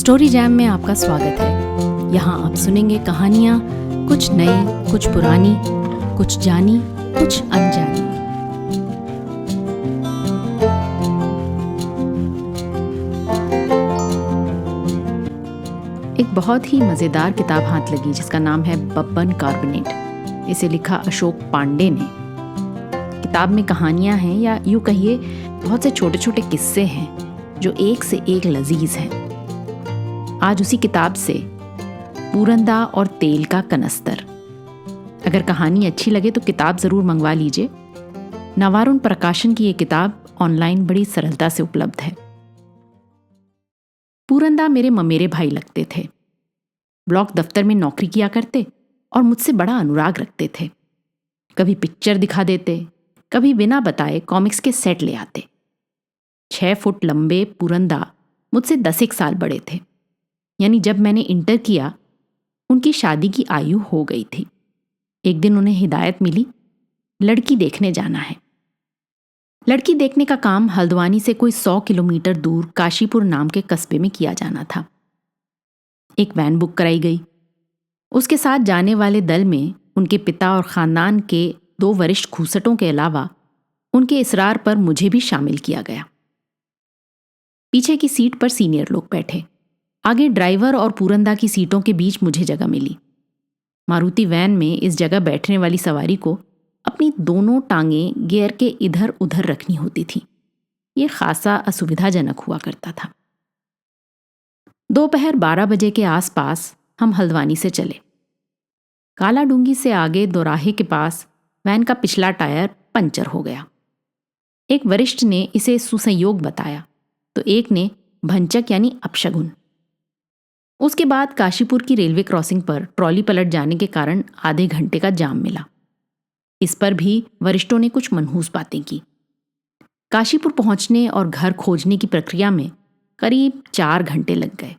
Story jam में आपका स्वागत है। यहाँ आप सुनेंगे कहानियाँ, कुछ नई, कुछ पुरानी, कुछ जानी, कुछ अनजानी। एक बहुत ही मज़ेदार किताब हाथ लगी जिसका नाम है बब्बन कार्बोनेट। इसे लिखा अशोक पांडे ने। किताब में कहानियाँ हैं, या यूँ कहिए बहुत से छोटे छोटे किस्से हैं जो एक से एक लजीज हैं। आज उसी किताब से पूरंदा और तेल का कनस्तर। अगर कहानी अच्छी लगे तो किताब ज़रूर मंगवा लीजिए। नवारुण प्रकाशन की ये किताब ऑनलाइन बड़ी सरलता से उपलब्ध है। पूरंदा मेरे ममेरे भाई लगते थे। ब्लॉक दफ्तर में नौकरी किया करते और मुझसे बड़ा अनुराग रखते थे। कभी पिक्चर दिखा देते, कभी बिना बताए कॉमिक्स के सेट ले आते। 6 फुट लंबे पूरंदा मुझसे 10 साल बड़े थे। यानी जब मैंने इंटर किया उनकी शादी की आयु हो गई थी। एक दिन उन्हें हिदायत मिली, लड़की देखने जाना है। लड़की देखने का काम हल्द्वानी से कोई 100 किलोमीटर दूर काशीपुर नाम के कस्बे में किया जाना था। एक वैन बुक कराई गई। उसके साथ जाने वाले दल में उनके पिता और खानदान के 2 वरिष्ठ खूसटों के अलावा उनके इसरार पर मुझे भी शामिल किया गया। पीछे की सीट पर सीनियर लोग बैठे। आगे ड्राइवर और पूरंदा की सीटों के बीच मुझे जगह मिली। मारुति वैन में इस जगह बैठने वाली सवारी को अपनी दोनों टांगें गियर के इधर उधर रखनी होती थी। ये खासा असुविधाजनक हुआ करता था। दोपहर 12 बजे के आसपास हम हल्द्वानी से चले। काला डूंगी से आगे दोराहे के पास वैन का पिछला टायर पंचर हो गया। एक वरिष्ठ ने इसे सुसंयोग बताया तो एक ने भंचक यानी अपशगुन। उसके बाद काशीपुर की रेलवे क्रॉसिंग पर ट्रॉली पलट जाने के कारण आधे घंटे का जाम मिला। इस पर भी वरिष्ठों ने कुछ मनहूस बातें की। काशीपुर पहुंचने और घर खोजने की प्रक्रिया में करीब 4 घंटे लग गए।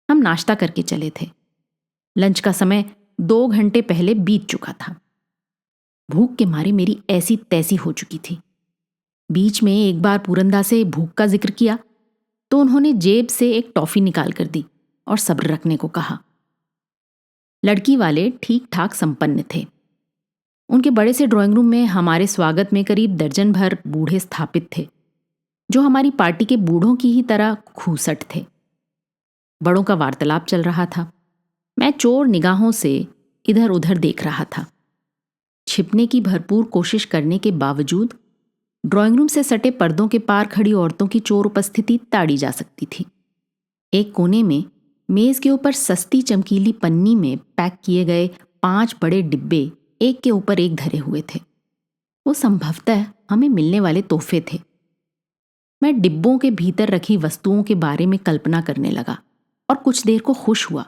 हम नाश्ता करके चले थे। लंच का समय 2 घंटे पहले बीत चुका था। भूख के मारे मेरी ऐसी तैसी हो चुकी थी। बीच में एक बार पूरंदा से भूख का जिक्र किया तो उन्होंने जेब से एक टॉफी निकाल कर दी और सब्र रखने को कहा। लड़की वाले ठीक ठाक संपन्न थे। उनके बड़े से ड्राइंग रूम में हमारे स्वागत में करीब दर्जन भर बूढ़े स्थापित थे, जो हमारी पार्टी के बूढ़ों की ही तरह खूसट थे। बड़ों का वार्तालाप चल रहा था। मैं चोर निगाहों से इधर उधर देख रहा था। छिपने की भरपूर कोशिश करने के बावजूद ड्राइंग रूम से सटे पर्दों के पार खड़ी औरतों की चोर उपस्थिति ताड़ी जा सकती थी। एक कोने में मेज के ऊपर सस्ती चमकीली पन्नी में पैक किए गए 5 बड़े डिब्बे एक के ऊपर एक धरे हुए थे। वो संभवतः हमें मिलने वाले तोहफे थे। मैं डिब्बों के भीतर रखी वस्तुओं के बारे में कल्पना करने लगा और कुछ देर को खुश हुआ।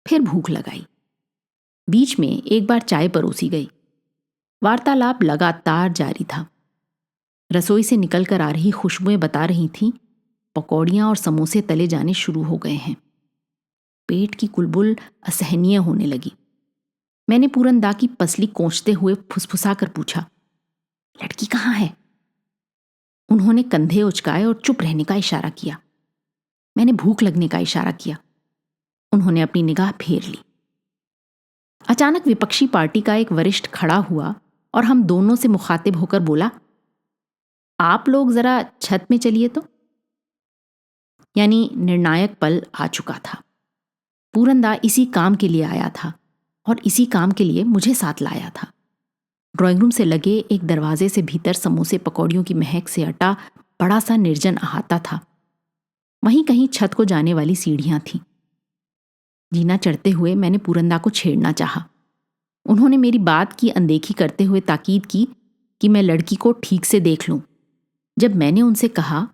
फिर भूख लगाई। बीच में एक बार चाय परोसी गई। वार्तालाप लगातार जारी था। रसोई से निकलकर आ रही खुशबुएं बता रही थीं पकौड़ियां और समोसे तले जाने शुरू हो गए हैं। पेट की कुलबुल असहनीय होने लगी। मैंने पूरंदा की पसली कोंचते हुए फुसफुसा कर पूछा, लड़की कहाँ है? उन्होंने कंधे उचकाए और चुप रहने का इशारा किया। मैंने भूख लगने का इशारा किया। उन्होंने अपनी निगाह फेर ली। अचानक विपक्षी पार्टी का एक वरिष्ठ खड़ा हुआ और हम दोनों से मुखातिब होकर बोला, आप लोग जरा छत में चलिए तो। यानी निर्णायक पल आ चुका था। पूरंदा इसी काम के लिए आया था और इसी काम के लिए मुझे साथ लाया था। ड्राइंग रूम से लगे एक दरवाजे से भीतर समोसे पकौड़ियों की महक से अटा बड़ा सा निर्जन अहाता था। वहीं कहीं छत को जाने वाली सीढ़ियां थीं। जीना चढ़ते हुए मैंने पूरंदा को छेड़ना चाहा। उन्होंने मेरी बात की अनदेखी करते हुए ताकीद की कि मैं लड़की को ठीक से देख लूं। जब मैंने उनसे कहा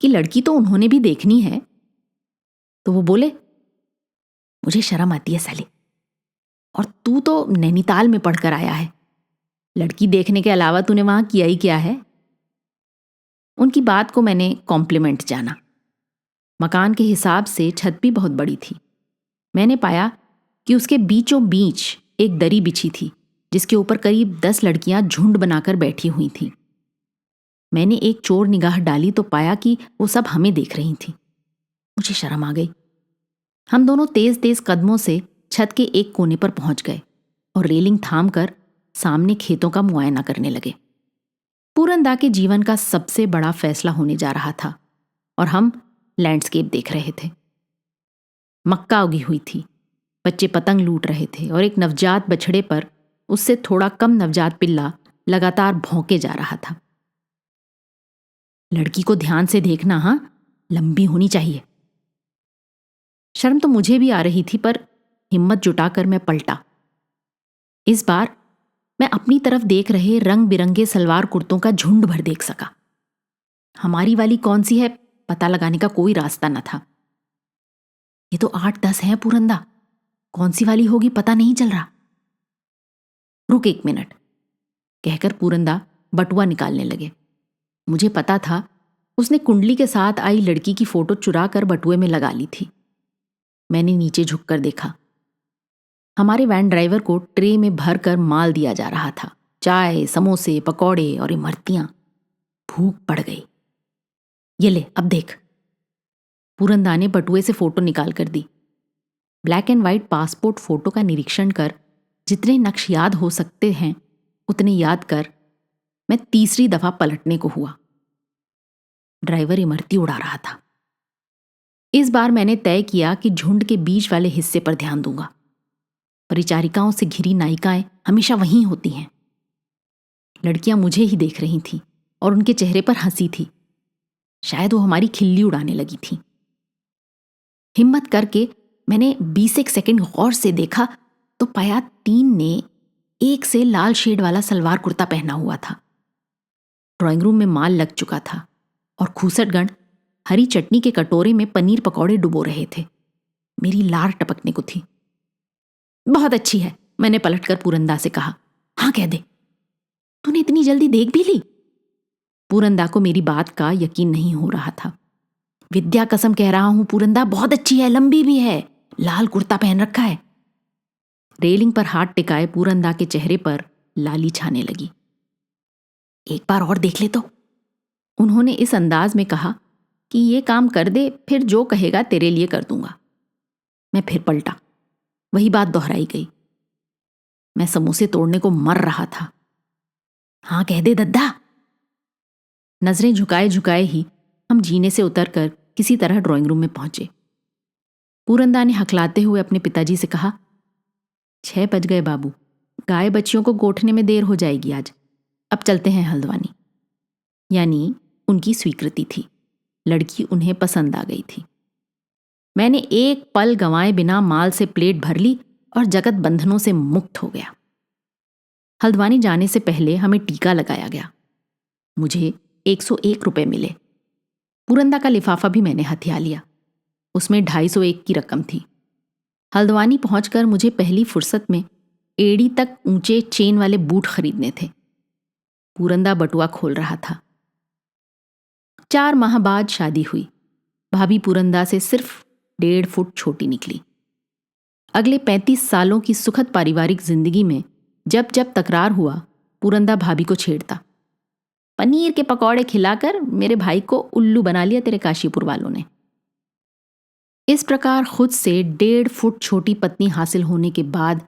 कि लड़की तो उन्होंने भी देखनी है, तो वो बोले, मुझे शर्म आती है साले, और तू तो नैनीताल में पढ़कर आया है। लड़की देखने के अलावा तूने वहां किया ही क्या है? उनकी बात को मैंने कॉम्प्लीमेंट जाना। मकान के हिसाब से छत भी बहुत बड़ी थी। मैंने पाया कि उसके बीचों बीच एक दरी बिछी थी जिसके ऊपर करीब 10 लड़कियां झुंड बनाकर बैठी हुई थीं। मैंने एक चोर निगाह डाली तो पाया कि वो सब हमें देख रही थीं। मुझे शर्म आ गई। हम दोनों तेज तेज कदमों से छत के एक कोने पर पहुंच गए और रेलिंग थाम कर सामने खेतों का मुआयना करने लगे। पूरनदा के जीवन का सबसे बड़ा फैसला होने जा रहा था और हम लैंडस्केप देख रहे थे। मक्का उगी हुई थी, बच्चे पतंग लूट रहे थे और एक नवजात बछड़े पर उससे थोड़ा कम नवजात पिल्ला लगातार भौंके जा रहा था। लड़की को ध्यान से देखना, हाँ, लंबी होनी चाहिए। शर्म तो मुझे भी आ रही थी, पर हिम्मत जुटाकर मैं पलटा। इस बार मैं अपनी तरफ देख रहे रंग बिरंगे सलवार कुर्तों का झुंड भर देख सका। हमारी वाली कौन सी है पता लगाने का कोई रास्ता न था। ये तो 8-10 हैं पूरंदा, कौन सी वाली होगी पता नहीं चल रहा। रुक 1 मिनट, कहकर पूरंदा बटुआ निकालने लगे। मुझे पता था उसने कुंडली के साथ आई लड़की की फोटो चुरा कर बटुए में लगा ली थी। मैंने नीचे झुककर देखा। हमारे वैन ड्राइवर को ट्रे में भर कर माल दिया जा रहा था, चाय, समोसे, पकौड़े और इमरतियां। भूख पड़ गई। ये ले, अब देख। पूरंदा ने बटुए से फोटो निकाल कर दी। Black and white passport photo का निरीक्षण कर जितने नक्श याद हो सकते हैं उतने याद कर मैं तीसरी दफा पलटने को हुआ। ड्राइवर इमरती उड़ा रहा था। इस बार मैंने तय किया कि झुंड के बीच वाले हिस्से पर ध्यान दूंगा। परिचारिकाओं से घिरी नायिकाएं हमेशा वहीं होती हैं। लड़कियां मुझे ही देख रही थीं और उनके चेहरे पर हंसी थी। शायद वो हमारी खिल्ली उड़ाने लगी थी। हिम्मत करके मैंने 20 सेकंड गौर से देखा तो पाया 3 ने एक से लाल शेड वाला सलवार कुर्ता पहना हुआ था। ड्राइंग रूम में माल लग चुका था और खूसटगण हरी चटनी के कटोरे में पनीर पकौड़े डुबो रहे थे। मेरी लार टपकने को थी। बहुत अच्छी है, मैंने पलटकर पूरंदा से कहा। हाँ कह दे। तूने इतनी जल्दी देख भी ली? पूरंदा को मेरी बात का यकीन नहीं हो रहा था। विद्या कसम कह रहा हूं पूरंदा, बहुत अच्छी है, लंबी भी है, लाल कुर्ता पहन रखा है। रेलिंग पर हाथ टिकाए पूरंदा के चेहरे पर लाली छाने लगी। एक बार और देख ले तो, उन्होंने इस अंदाज में कहा कि ये काम कर दे, फिर जो कहेगा तेरे लिए कर दूंगा। मैं फिर पलटा। वही बात दोहराई गई। मैं समोसे तोड़ने को मर रहा था। हाँ कह दे दद्दा। नजरें झुकाए झुकाए ही हम जीने से उतरकर किसी तरह ड्राइंग रूम में पहुंचे। पूरंदा ने हकलाते हुए अपने पिताजी से कहा, 6 बज गए बाबू, गाय बच्चियों को गोठने में देर हो जाएगी आज, अब चलते हैं हल्द्वानी। यानी उनकी स्वीकृति थी। लड़की उन्हें पसंद आ गई थी। मैंने एक पल गंवाए बिना माल से प्लेट भर ली और जगत बंधनों से मुक्त हो गया। हल्द्वानी जाने से पहले हमें टीका लगाया गया। मुझे 101 रुपए मिले। पूरंदा का लिफाफा भी मैंने हथिया लिया। उसमें 250 की रकम थी। हल्द्वानी पहुंचकर मुझे पहली फुर्सत में एड़ी तक ऊंचे चेन वाले बूट खरीदने थे। पूरंदा बटुआ खोल रहा था। 4 माह बाद शादी हुई। भाभी पूरंदा से सिर्फ 1.5 फुट छोटी निकली। अगले 35 सालों की सुखद पारिवारिक जिंदगी में जब जब तकरार हुआ, पूरंदा भाभी को छेड़ता। पनीर के पकौड़े खिलाकर मेरे भाई को उल्लू बना लिया तेरे काशीपुर वालों ने। इस प्रकार खुद से 1.5 फुट छोटी पत्नी हासिल होने के बाद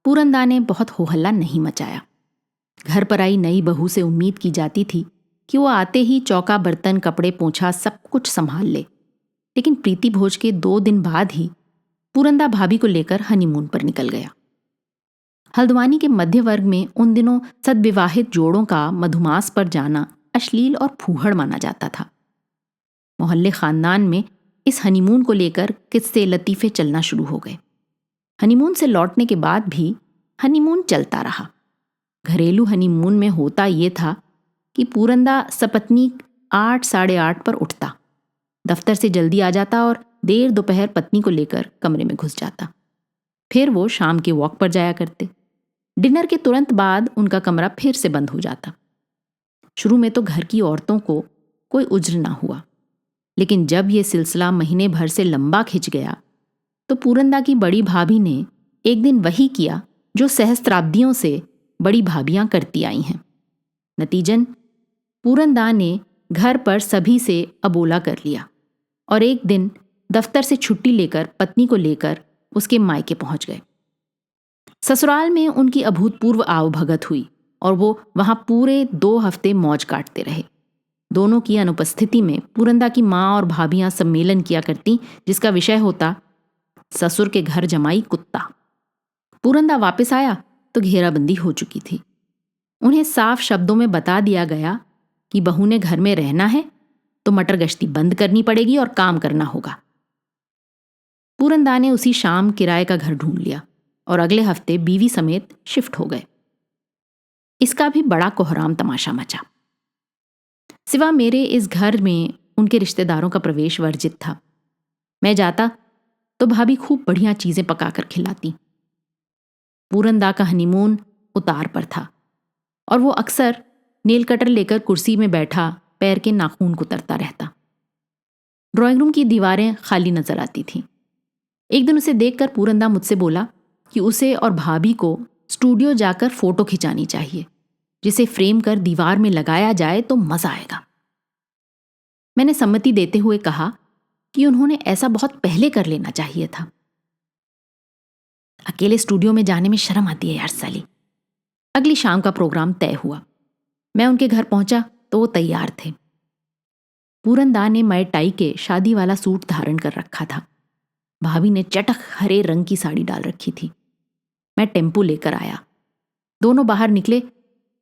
पूरंदा ने बहुत हो हल्ला नहीं मचाया। घर पर आई नई बहू से उम्मीद की जाती थी कि वो आते ही चौका बर्तन कपड़े पोंछा सब कुछ संभाल ले, लेकिन प्रीति भोज के 2 दिन बाद ही पूरंदा भाभी को लेकर हनीमून पर निकल गया। हल्द्वानी के मध्य वर्ग में उन दिनों सद्विवाहित जोड़ों का मधुमास पर जाना अश्लील और फूहड़ माना जाता था। मोहल्ले खानदान में इस हनीमून को लेकर किस्से लतीफे चलना शुरू हो गए। हनीमून से लौटने के बाद भी हनीमून चलता रहा। घरेलू हनीमून में होता ये था कि पूरंदा सपत्नी 8 साढ़े 8 पर उठता, दफ्तर से जल्दी आ जाता और देर दोपहर पत्नी को लेकर कमरे में घुस जाता। फिर वो शाम के वॉक पर जाया करते। डिनर के तुरंत बाद उनका कमरा फिर से बंद हो जाता। शुरू में तो घर की औरतों को कोई उज्र ना हुआ, लेकिन जब ये सिलसिला महीने भर से लंबा खिंच गया तो पूरंदा की बड़ी भाभी ने एक दिन वही किया जो सहस्त्राब्दियों से बड़ी भाभियां करती आई हैं। नतीजन पूरंदा ने घर पर सभी से अबोला कर लिया और एक दिन दफ्तर से छुट्टी लेकर पत्नी को लेकर उसके मायके पहुंच गए। ससुराल में उनकी अभूतपूर्व आवभगत हुई और वो वहां पूरे 2 हफ्ते मौज काटते रहे। दोनों की अनुपस्थिति में पूरंदा की माँ और भाभियां सम्मेलन किया करती, जिसका विषय होता ससुर के घर जमाई कुत्ता। पूरंदा वापस आया तो घेराबंदी हो चुकी थी। उन्हें साफ शब्दों में बता दिया गया कि बहू ने घर में रहना है तो मटर गश्ती बंद करनी पड़ेगी और काम करना होगा। पूरंदा ने उसी शाम किराए का घर ढूंढ लिया और अगले हफ्ते बीवी समेत शिफ्ट हो गए। इसका भी बड़ा कोहराम तमाशा मचा। सिवा मेरे इस घर में उनके रिश्तेदारों का प्रवेश वर्जित था। मैं जाता तो भाभी खूब बढ़िया चीजें पकाकर खिलाती। पूरंदा का हनीमून उतार पर था और वो अक्सर नेल कटर लेकर कुर्सी में बैठा पैर के नाखून कुतरता रहता। ड्राइंग रूम की दीवारें खाली नजर आती थीं। एक दिन उसे देखकर पूरंदा मुझसे बोला कि उसे और भाभी को स्टूडियो जाकर फोटो खिंचानी चाहिए, जिसे फ्रेम कर दीवार में लगाया जाए तो मजा आएगा। मैंने सम्मति देते हुए कहा कि उन्होंने ऐसा बहुत पहले कर लेना चाहिए था। अकेले स्टूडियो में जाने में शर्म आती है यार साली। अगली शाम का प्रोग्राम तय हुआ। मैं उनके घर पहुंचा तो वो तैयार थे। पूरंदा ने मय टाई के शादी वाला सूट धारण कर रखा था। भाभी ने चटक हरे रंग की साड़ी डाल रखी थी। मैं टेम्पो लेकर आया। दोनों बाहर निकले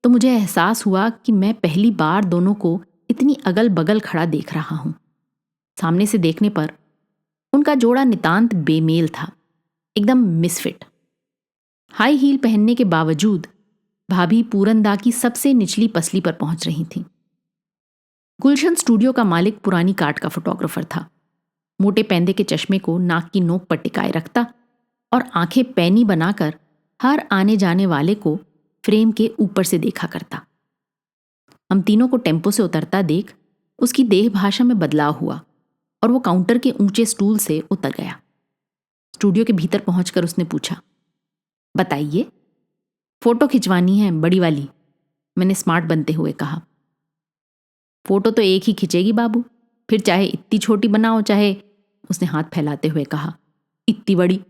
तो मुझे एहसास हुआ कि मैं पहली बार दोनों को इतनी अगल बगल खड़ा देख रहा हूं। सामने से देखने पर उनका जोड़ा नितांत बेमेल था, एकदम मिसफिट। हाई हील पहनने के बावजूद भाभी पूरंदा की सबसे निचली पसली पर पहुंच रही थी। गुलशन स्टूडियो का मालिक पुरानी काट का फोटोग्राफर था। मोटे पैंदे के चश्मे को नाक की नोक पर टिकाए रखता और आंखें पैनी बनाकर हर आने जाने वाले को फ्रेम के ऊपर से देखा करता। हम तीनों को टेम्पो से उतरता देख उसकी देह भाषा में बदलाव हुआ और वो काउंटर के ऊंचे स्टूल से उतर गया। स्टूडियो के भीतर पहुंचकर उसने पूछा, बताइए, फोटो खिंचवानी है बड़ी वाली? मैंने स्मार्ट बनते हुए कहा। फोटो तो एक ही खिंचेगी बाबू, फिर चाहे इतनी छोटी बनाओ चाहे, उसने हाथ फैलाते हुए कहा, इतनी बड़ी।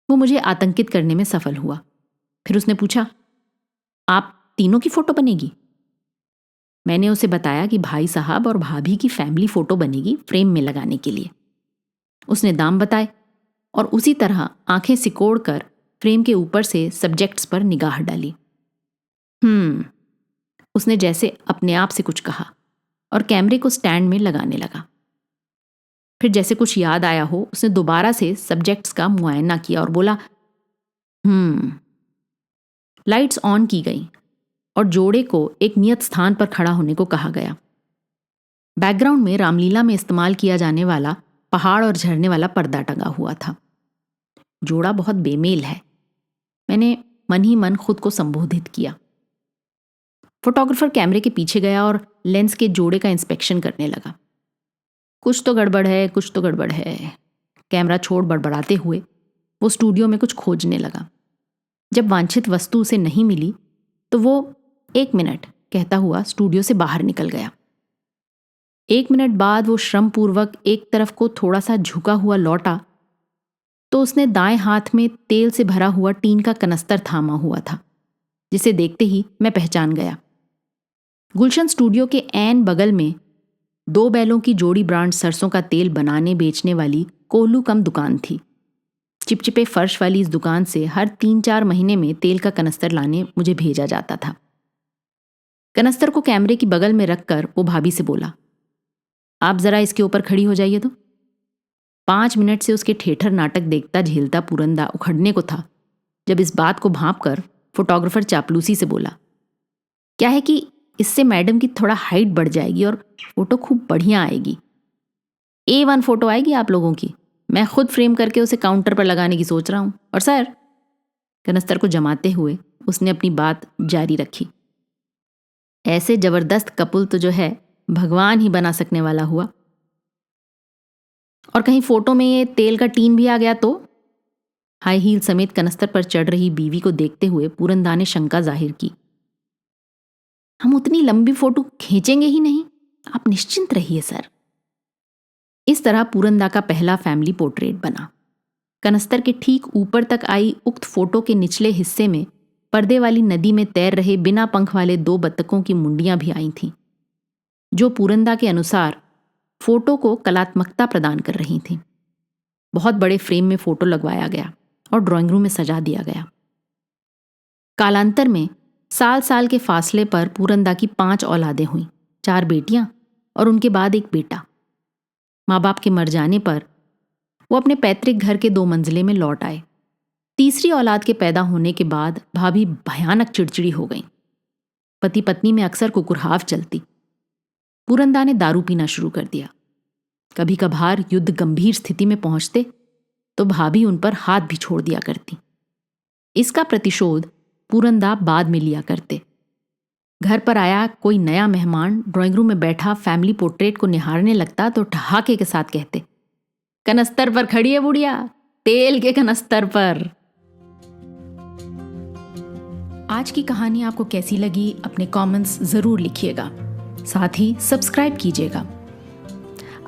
वो मुझे आतंकित करने में सफल हुआ। फिर उसने पूछा, आप तीनों की फोटो बनेगी? मैंने उसे बताया कि भाई साहब और भाभी की फैमिली फोटो बनेगी फ्रेम में लगाने के लिए। उसने दाम बताए और उसी तरह आंखें सिकोड़ कर फ्रेम के ऊपर से सब्जेक्ट्स पर निगाह डाली। उसने जैसे अपने आप से कुछ कहा और कैमरे को स्टैंड में लगाने लगा। फिर जैसे कुछ याद आया हो, उसने दोबारा से सब्जेक्ट्स का मुआयना किया और बोला, लाइट्स ऑन की गई और जोड़े को एक नियत स्थान पर खड़ा होने को कहा गया। बैकग्राउंड में रामलीला में इस्तेमाल किया जाने वाला पहाड़ और झरने वाला पर्दा टंगा हुआ था। जोड़ा बहुत बेमेल है, मैंने मन ही मन खुद को संबोधित किया। फोटोग्राफर कैमरे के पीछे गया और लेंस के जोड़े का इंस्पेक्शन करने लगा। कुछ तो गड़बड़ है, कुछ तो गड़बड़ है। कैमरा छोड़ बड़बड़ाते हुए वो स्टूडियो में कुछ खोजने लगा। जब वांछित वस्तु उसे नहीं मिली तो वो 1 मिनट कहता हुआ स्टूडियो से बाहर निकल गया। 1 मिनट बाद वो श्रमपूर्वक एक तरफ को थोड़ा सा झुका हुआ लौटा तो उसने दाएं हाथ में तेल से भरा हुआ टीन का कनस्तर थामा हुआ था, जिसे देखते ही मैं पहचान गया। गुलशन स्टूडियो के ऐन बगल में 2 बैलों की जोड़ी ब्रांड सरसों का तेल बनाने बेचने वाली कोल्हू कम दुकान थी। चिपचिपे फर्श वाली इस दुकान से हर 3-4 महीने में तेल का कनस्तर लाने मुझे भेजा जाता था। कनस्तर को कैमरे की बगल में रखकर वो भाभी से बोला, आप जरा इसके ऊपर खड़ी हो जाइए तो। 5 मिनट से उसके ठेठर नाटक देखता झेलता पूरंदा उखड़ने को था जब इस बात को भांप कर फोटोग्राफर चापलूसी से बोला, क्या है कि इससे मैडम की थोड़ा हाइट बढ़ जाएगी और फोटो खूब बढ़िया आएगी। A1 फोटो आएगी आप लोगों की। मैं खुद फ्रेम करके उसे काउंटर पर लगाने की सोच रहा हूं। और सर, कनस्तर को जमाते हुए उसने अपनी बात जारी रखी, ऐसे जबरदस्त कपुल तो जो है भगवान ही बना सकने वाला हुआ। और कहीं फोटो में ये तेल का टीन भी आ गया तो? हाई हील समेत कनस्तर पर चढ़ रही बीवी को देखते हुए पूरंदा ने शंका जाहिर की। हम उतनी लंबी फोटो खींचेंगे ही नहीं, आप निश्चिंत रहिए सर। इस तरह पूरनदा का पहला फैमिली पोर्ट्रेट बना। कनस्तर के ठीक ऊपर तक आई उक्त फोटो के निचले हिस्से में पर्दे वाली नदी में तैर रहे बिना पंख वाले 2 बत्तखों की मुंडियां भी आई थीं, जो पूरनदा के अनुसार फोटो को कलात्मकता प्रदान कर रही थीं। बहुत बड़े फ्रेम में फोटो लगवाया गया और ड्राइंग रूम में सजा दिया गया। कालांतर में साल साल के फासले पर पूरनदा की 5 औलादें हुईं, 4 बेटियां और उनके बाद एक बेटा। माँ बाप के मर जाने पर वो अपने पैतृक घर के 2 मंजिले में लौट आए। तीसरी औलाद के पैदा होने के बाद भाभी भयानक चिड़चिड़ी हो गईं। पति पत्नी में अक्सर कुकुरहाव चलती। पूरनदा ने दारू पीना शुरू कर दिया। कभी कभार युद्ध गंभीर स्थिति में पहुंचते तो भाभी उन पर हाथ भी छोड़ दिया करती। इसका प्रतिशोध पूरनदा बाद में लिया करते। घर पर आया कोई नया मेहमान ड्राइंग रूम में बैठा फैमिली पोर्ट्रेट को निहारने लगता तो ठहाके के साथ कहते, कनस्तर पर खड़ी है बुढ़िया, तेल के कनस्तर पर। आज की कहानी आपको कैसी लगी अपने कमेंट्स जरूर लिखिएगा। साथ ही सब्सक्राइब कीजिएगा।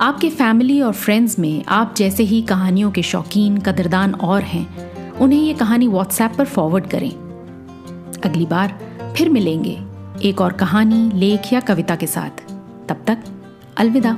आपके फैमिली और फ्रेंड्स में आप जैसे ही कहानियों के शौकीन कदरदान और हैं, उन्हें ये कहानी व्हाट्सएप पर फॉरवर्ड करें। अगली बार फिर मिलेंगे एक और कहानी, लेख या कविता के साथ। तब तक अलविदा।